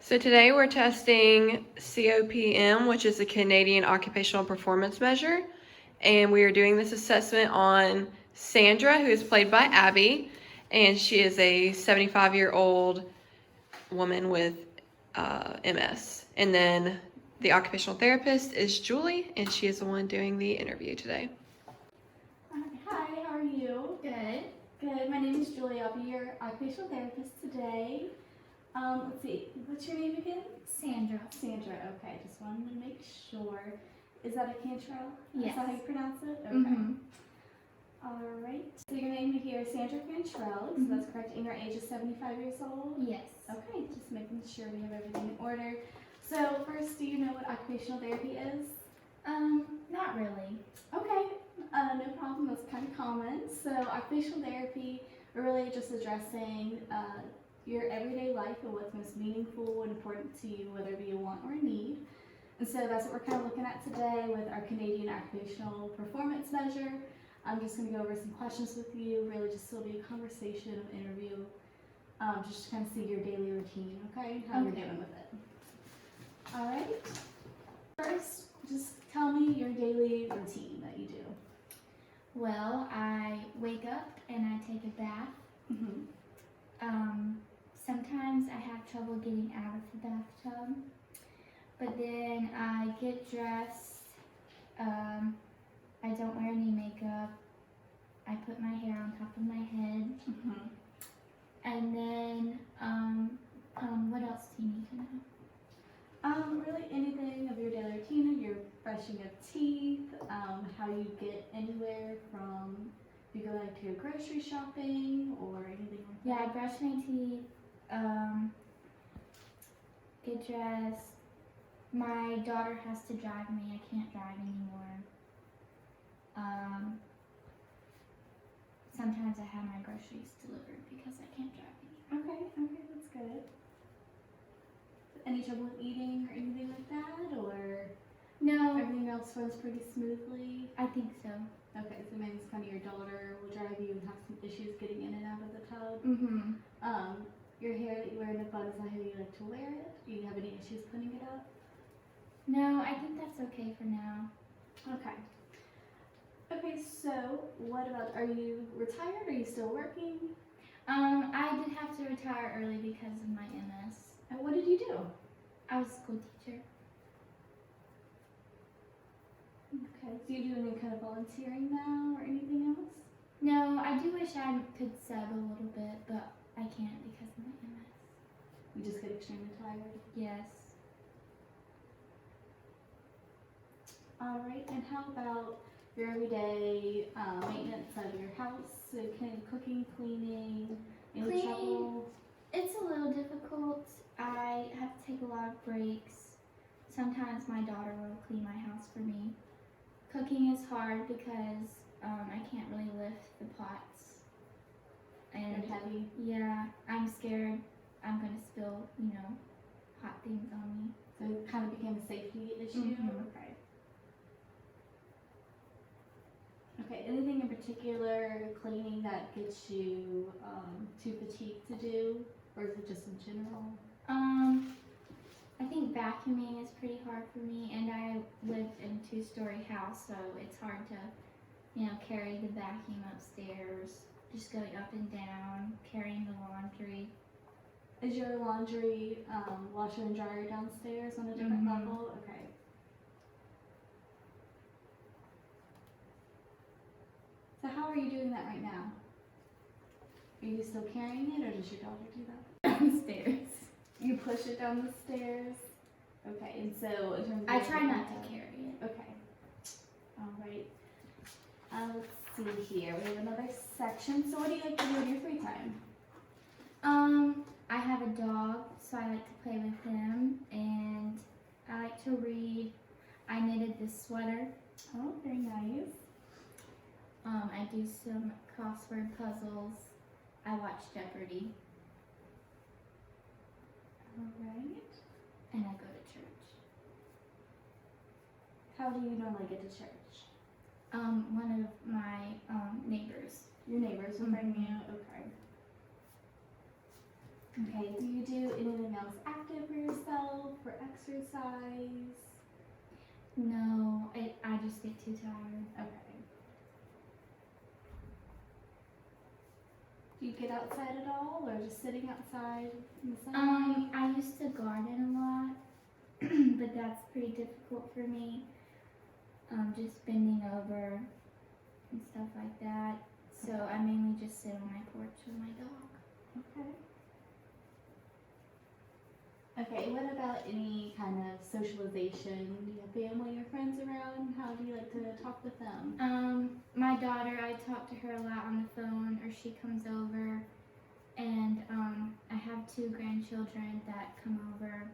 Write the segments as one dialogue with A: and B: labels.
A: So today we're testing COPM, which is a Canadian Occupational Performance Measure. And we are doing this assessment on Sandra, who is played by Abby. And she is a 75-year-old woman with MS. And then the occupational therapist is Julie, and she is the one doing the interview today.
B: Hi, how are you?
C: Good.
B: Good. My name is Julie. I'll be your occupational therapist today. Let's see. What's your name again?
C: Sandra.
B: Sandra. Okay. Just wanted to make sure. Is that a Cantrell?
C: Yes.
B: Is that how you pronounce it? Okay.
C: Mm-hmm.
B: All right. So your name here is Sandra Cantrell. So that's correct. And your age is 75 years old?
C: Yes.
B: Okay. Just making sure we have everything in order. So first, do you know what occupational therapy is?
C: Not really.
B: Okay, no problem. That's kind of common. So occupational therapy, we're really just addressing your everyday life and what's most meaningful and important to you, whether it be a want or a need. And so that's what we're kind of looking at today with our Canadian Occupational Performance Measure. I'm just going to go over some questions with you, really just so it'll be a conversation, an interview, just to kind of see your daily routine, okay? How you're doing with it. All right. First, just tell me your daily routine that you do.
C: Well, I wake up and I take a bath. Sometimes I have trouble getting out of the bathtub, but then I get dressed. I don't wear any makeup. I put my hair on top of my head. And then, what else do you need to know?
B: Really anything of your daily routine, your brushing of teeth, how you get anywhere from, you go like to your grocery shopping or anything like that?
C: Yeah, I brush my teeth, get dressed. My daughter has to drive me. I can't drive anymore. Sometimes I have my groceries delivered because I can't drive anymore.
B: Okay, that's good. Any trouble with eating or anything like that, or
C: No,
B: everything else runs pretty smoothly?
C: I think so.
B: Okay, so maybe it's kind of your daughter will drive you and have some issues getting in and out of the tub. Your hair that you wear in a bun, is that how you like to wear it? Do you have any issues putting it up?
C: No, I think that's okay for now.
B: Okay. Okay, so what about, are you retired? Are you still working?
C: I did have to retire early because of my MS.
B: And what did you do?
C: I was a school teacher.
B: Okay, so you do any kind of volunteering now or anything else?
C: No, I do wish I could sub a little bit, but I can't because of my MS.
B: You just get extremely tired.
C: Yes.
B: All right, and how about your everyday maintenance of your house? So cooking, cleaning, any trouble?
C: It's a little difficult. I have to take a lot of breaks. Sometimes my daughter will clean my house for me. Cooking is hard because I can't really lift the pots. And
B: They're heavy.
C: yeah, I'm scared I'm going to spill, hot things on me.
B: So it kind of became a safety issue? Okay. Okay, anything in particular cleaning that gets you too fatigued to do? Or is it just in general?
C: I think vacuuming is pretty hard for me, and I live in a 2-story house, so it's hard to, carry the vacuum upstairs, just going up and down, carrying the laundry.
B: Is your laundry washer and dryer downstairs on a different level? Okay. So how are you doing that right now? Are you still carrying it, or does your daughter do that?
C: Downstairs.
B: You push it down the stairs? Okay, and so in terms of...
C: I try not to carry it.
B: Okay. All right. Let's see here. We have another section. So what do you like to do in your free time?
C: I have a dog, so I like to play with him, and I like to read. I knitted this sweater.
B: Oh, very nice.
C: I do some crossword puzzles. I watch Jeopardy.
B: All right.
C: And I go to church.
B: How do you normally get to church?
C: One of my neighbors.
B: Your neighbors will bring you? Okay. Okay, do you do anything else active for yourself? for exercise?
C: No, I just get too tired.
B: Okay. Do you get outside at all, or just sitting outside in the sunlight?
C: I used to garden a lot, but that's pretty difficult for me. Just bending over and stuff like that. So I mainly just sit on my porch with my dog.
B: Okay. Okay, what about any kind of socialization? Do you have family or friends around? How do you like to talk with them?
C: My daughter, I talk to her a lot on the phone, or she comes over, and I have 2 grandchildren that come over.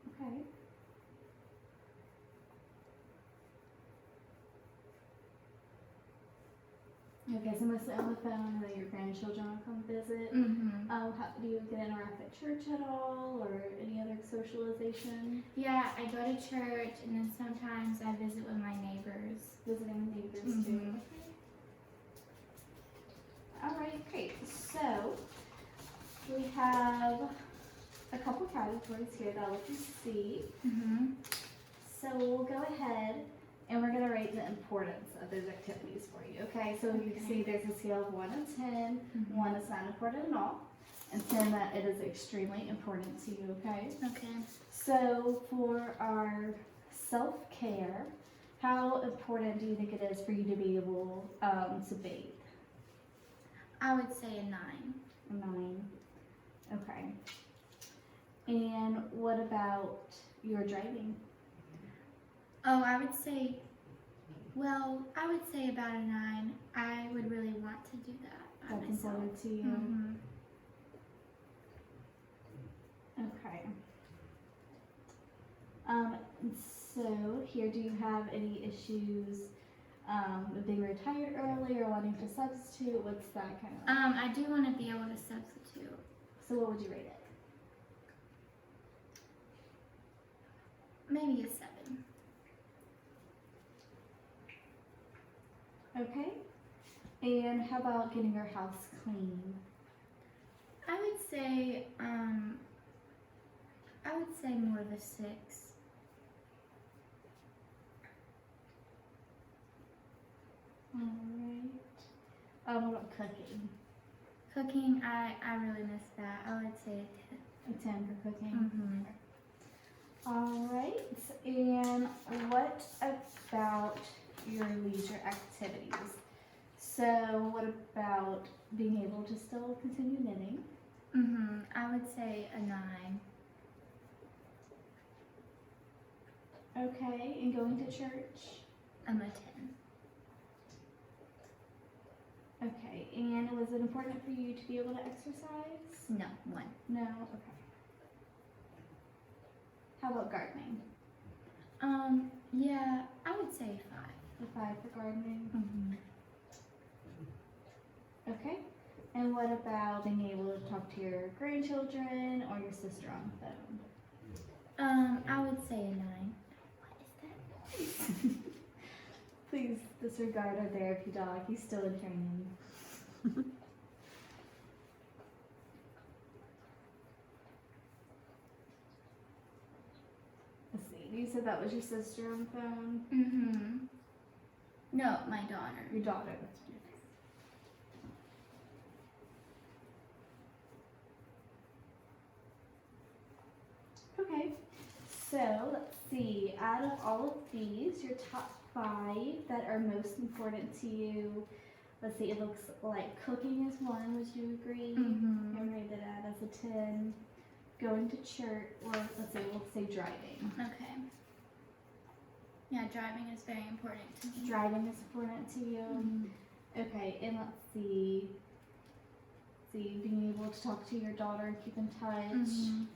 B: Okay. Okay, so mostly on the phone, and then your grandchildren will come visit.
C: Mm-hmm.
B: How do you get interact at church at all, or any other socialization?
C: Yeah, I go to church, and then sometimes I visit with my neighbors.
B: Visiting neighbors too.
C: Mhm.
B: Okay. All right, great. So we have a couple categories here that I'll let you see.
C: Mm-hmm.
B: So we'll go ahead and we're going to rate the importance of those activities for you. Okay, so you can see there's a scale of 1 to 10. 1 is not important at all, and 10 that it is extremely important to you. Okay.
C: Okay.
B: So for our self-care, how important do you think it is for you to be able to bathe?
C: I would say a 9.
B: A 9. Okay. And what about your driving?
C: Oh, I would say about a 9. I would really want to do that by
B: That's
C: myself.
B: important to you.
C: Mm-hmm.
B: Okay. So here, do you have any issues with being retired early or wanting to substitute? What's that kind of?
C: I do want to be able to substitute.
B: So what would you rate it?
C: Maybe a 7.
B: Okay. And how about getting your house clean?
C: I would say more of a 6.
B: All right. What about cooking?
C: Cooking, I really miss that. I would say
B: A 10 for cooking.
C: Mm-hmm.
B: All right. And what about your leisure activities? So what about being able to still continue knitting?
C: I would say a 9.
B: Okay. And going to church?
C: I'm a 10.
B: Okay. And was it important for you to be able to exercise?
C: No, 1.
B: No? Okay. How about gardening?
C: Yeah, I would say 5.
B: A 5 for gardening?
C: Mm-hmm.
B: Okay. And what about being able to talk to your grandchildren or your sister on the phone?
C: I would say a 9. What is that?
B: Please disregard our therapy dog. He's still in training. Let's see. You said that was your sister on the phone?
C: Mm-hmm. No, my daughter.
B: Your daughter. Okay. So let's see. Out of all of these, your top 5 that are most important to you. Let's see. It looks like cooking is 1. Would you agree?
C: Mm-hmm.
B: I'm ready to add as a 10. Going to church, or let's say we'll say driving.
C: Okay. Yeah, driving is very important to me.
B: Driving is important to you.
C: Mhm.
B: Okay, and let's see. Being able to talk to your daughter, keep in touch.
C: Mhm.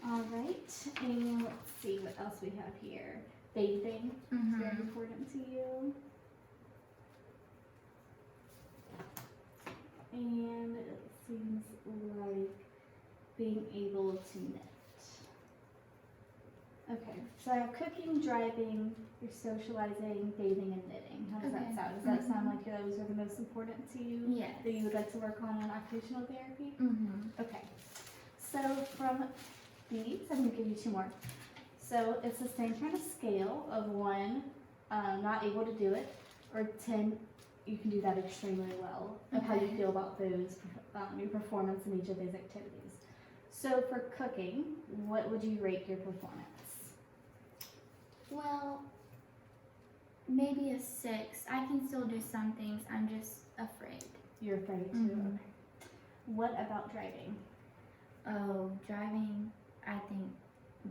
B: All right, and let's see what else we have here. Bathing, very
C: Mhm.
B: important to you. And it seems like being able to knit. Okay. So I have cooking, driving, you're socializing, bathing, and knitting. How does that
C: Okay.
B: sound? Does that sound like those are the most important to you?
C: Yes.
B: That you would like to work on in occupational therapy?
C: Mm-hmm.
B: Okay. So from these, I'm going to give you two more. So it's the same kind of scale of 1, not able to do it, or 10, you can do that extremely well, of how you
C: Okay.
B: feel about those, your performance in each of those activities. So for cooking, what would you rate your performance?
C: Well, maybe a 6. I can still do some things. I'm just afraid.
B: You're afraid to.
C: Mhm.
B: Okay. What about driving?
C: Oh, driving, I think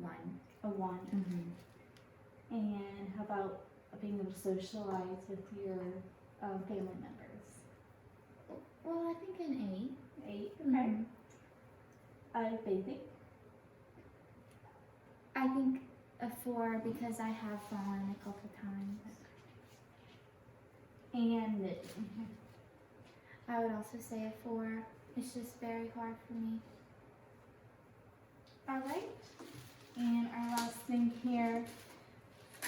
C: 1.
B: A 1.
C: Mm-hmm.
B: And how about being able to socialize with your family members?
C: Well, I think an 8.
B: 8. Okay. Bathing?
C: I think a 4 because I have fallen a couple times.
B: And knitting.
C: I would also say a 4. It's just very hard for me.
B: All right. And our last thing here,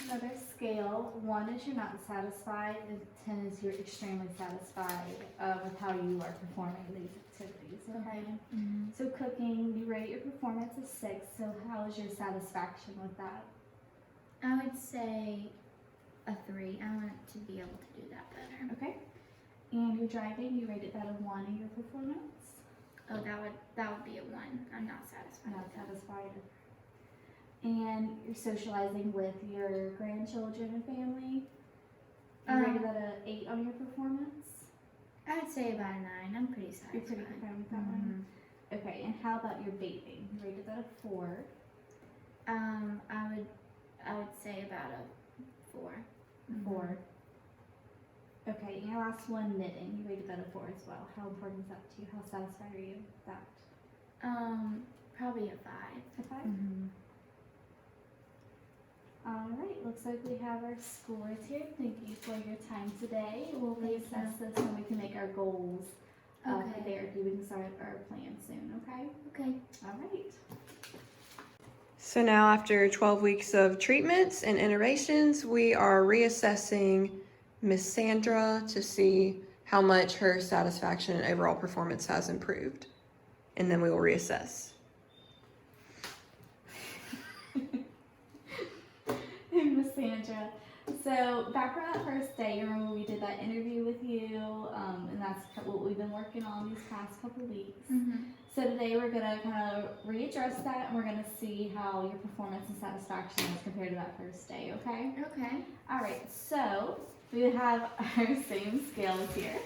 B: another scale. 1 is you're not satisfied, and 10 is you're extremely satisfied with how you are performing these activities. Okay.
C: Mm-hmm.
B: So cooking, you rate your performance as 6. So how is your satisfaction with that?
C: I would say a 3. I want to be able to do that better.
B: Okay. And your driving, you rated that a 1 in your performance.
C: Oh, that would be a 1. I'm not satisfied.
B: Not
C: with that.
B: satisfied. And you're socializing with your grandchildren and family. You rated that a 8 on your performance.
C: I would say about a 9. I'm pretty satisfied.
B: You're pretty confident with that one. Okay. And how about your bathing? You rated that a 4.
C: I would say about a 4.
B: 4. Okay. And your last one, knitting. You rated that a 4 as well. How important is that to you? How satisfied are you with that?
C: Probably a 5.
B: A 5.
C: Mm-hmm.
B: All right, looks like we have our scores here. Thank you for your time today. We'll reassess this when we can make our goals for
C: Okay.
B: therapy. We can start our plan soon, okay?
C: Okay.
B: All right.
A: So now after 12 weeks of treatments and iterations, we are reassessing Miss Sandra to see how much her satisfaction and overall performance has improved. And then we will reassess.
B: Miss Sandra. So back on that first day, you remember we did that interview with you, and that's what we've been working on these past couple weeks.
C: Mm-hmm.
B: So today we're gonna kind of readdress that, and we're gonna see how your performance and satisfaction is compared to that first day. Okay?
C: Okay.
B: All right. So we have our same scales here.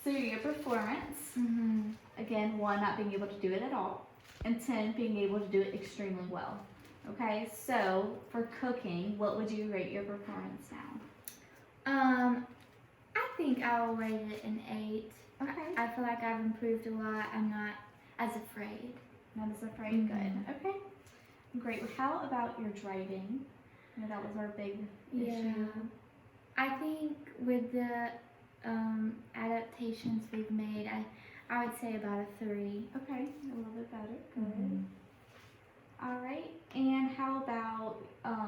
B: So your performance,
C: Mm-hmm.
B: again, 1 not being able to do it at all, and 10 being able to do it extremely well. Okay, so for cooking, what would you rate your performance now?
C: I think I will rate it an 8.
B: Okay.
C: I feel like I've improved a lot. I'm not as afraid.
B: Not as afraid.
C: Mhm.
B: Good. Okay. Great. How about your driving? You know, that was our big issue.
C: I think with the adaptations we've made, I would say about a 3.
B: Okay, a little bit better. Good.
C: Mhm.
B: All right. And how about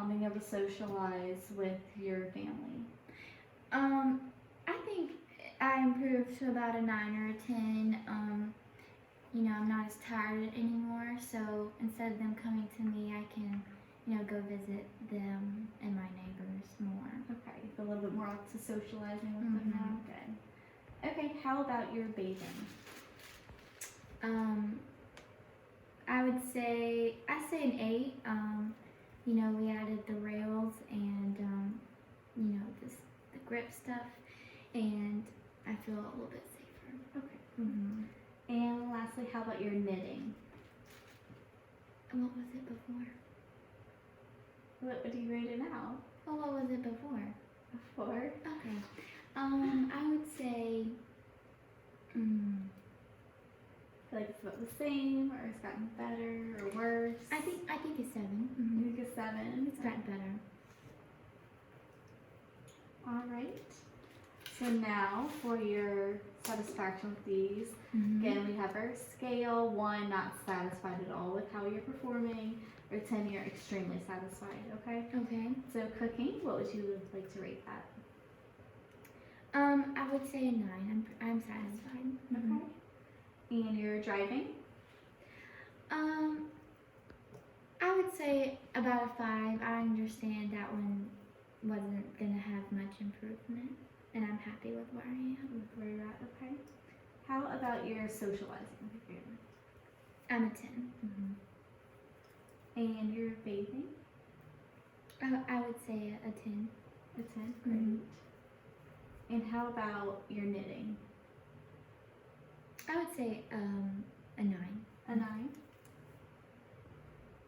B: being able to socialize with your family?
C: I think I improved to about a 9 or a 10. I'm not as tired anymore, so instead of them coming to me, I can, go visit them and my neighbors more.
B: Okay, you feel a little bit more up to socializing with them now. Good. Okay, how about your bathing?
C: I say an 8. We added the rails and the grip stuff, and I feel a little bit safer.
B: Okay.
C: Mm-hmm.
B: And lastly, how about your knitting?
C: What was it before?
B: What do you rate it now?
C: Well, what was it before?
B: A 4.
C: Okay. I would say.
B: Feel like it's about the same, or it's gotten better, or worse?
C: I think a 7.
B: You
C: Mm-hmm.
B: think a 7.
C: It's gotten better.
B: All right. So now for your satisfaction with these,
C: Mhm.
B: again, we have our scale: 1, not satisfied at all with how you're performing, or 10, you're extremely satisfied. Okay.
C: Okay.
B: So cooking, what would you like to rate that?
C: I would say a 9. I'm satisfied. Mhm.
B: Okay. And your driving?
C: I would say about a 5. I understand that one wasn't gonna have much improvement, and I'm happy with where I am.
B: With where you're at. Okay. How about your socializing with your family?
C: I'm a 10.
B: And your bathing?
C: I would say a 10.
B: A 10. Great.
C: Mhm.
B: And how about your knitting?
C: I would say a 9.
B: A 9.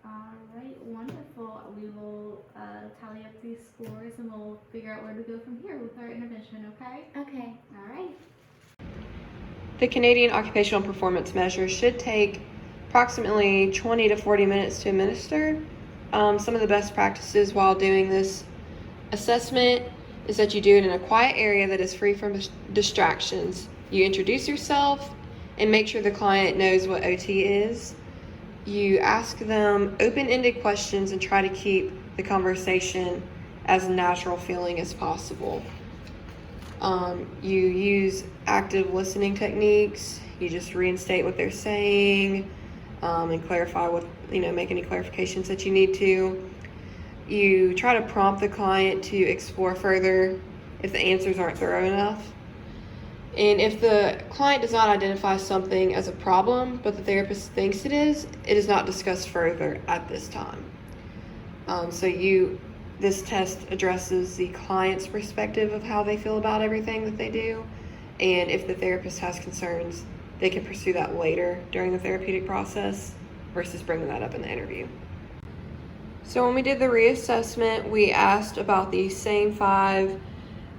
B: All right, wonderful. We will tally up these scores and we'll figure out where to go from here with our intervention, okay?
C: Okay.
B: All right.
A: The Canadian Occupational Performance Measure should take approximately 20 to 40 minutes to administer. Some of the best practices while doing this assessment is that you do it in a quiet area that is free from distractions. You introduce yourself and make sure the client knows what OT is. You ask them open-ended questions and try to keep the conversation as natural feeling as possible. You use active listening techniques. You just reinstate what they're saying and clarify make any clarifications that you need to. You try to prompt the client to explore further if the answers aren't thorough enough. And if the client does not identify something as a problem, but the therapist thinks it is not discussed further at this time. This test addresses the client's perspective of how they feel about everything that they do. And if the therapist has concerns, they can pursue that later during the therapeutic process versus bringing that up in the interview. So when we did the reassessment, we asked about the same 5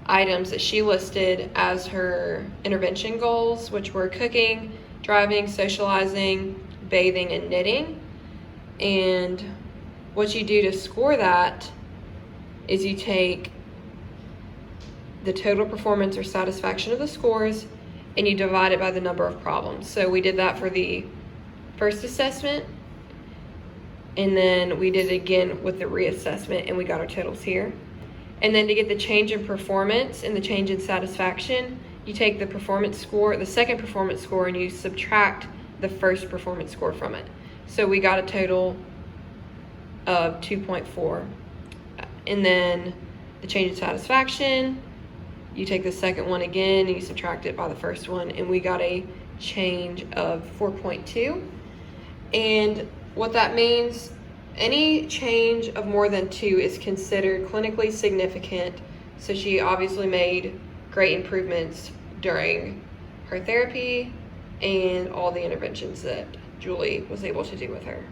A: items that she listed as her intervention goals, which were cooking, driving, socializing, bathing, and knitting. And what you do to score that is you take the total performance or satisfaction of the scores and you divide it by the number of problems. So we did that for the first assessment, and then we did it again with the reassessment, and we got our totals here. And then to get the change in performance and the change in satisfaction, you take the performance score, the second performance score, and you subtract the first performance score from it. So we got a total of 2.4. And then the change in satisfaction, you take the second one again and you subtract it by the first one, and we got a change of 4.2. And what that means, any change of more than 2 is considered clinically significant. So she obviously made great improvements during her therapy and all the interventions that Julie was able to do with her.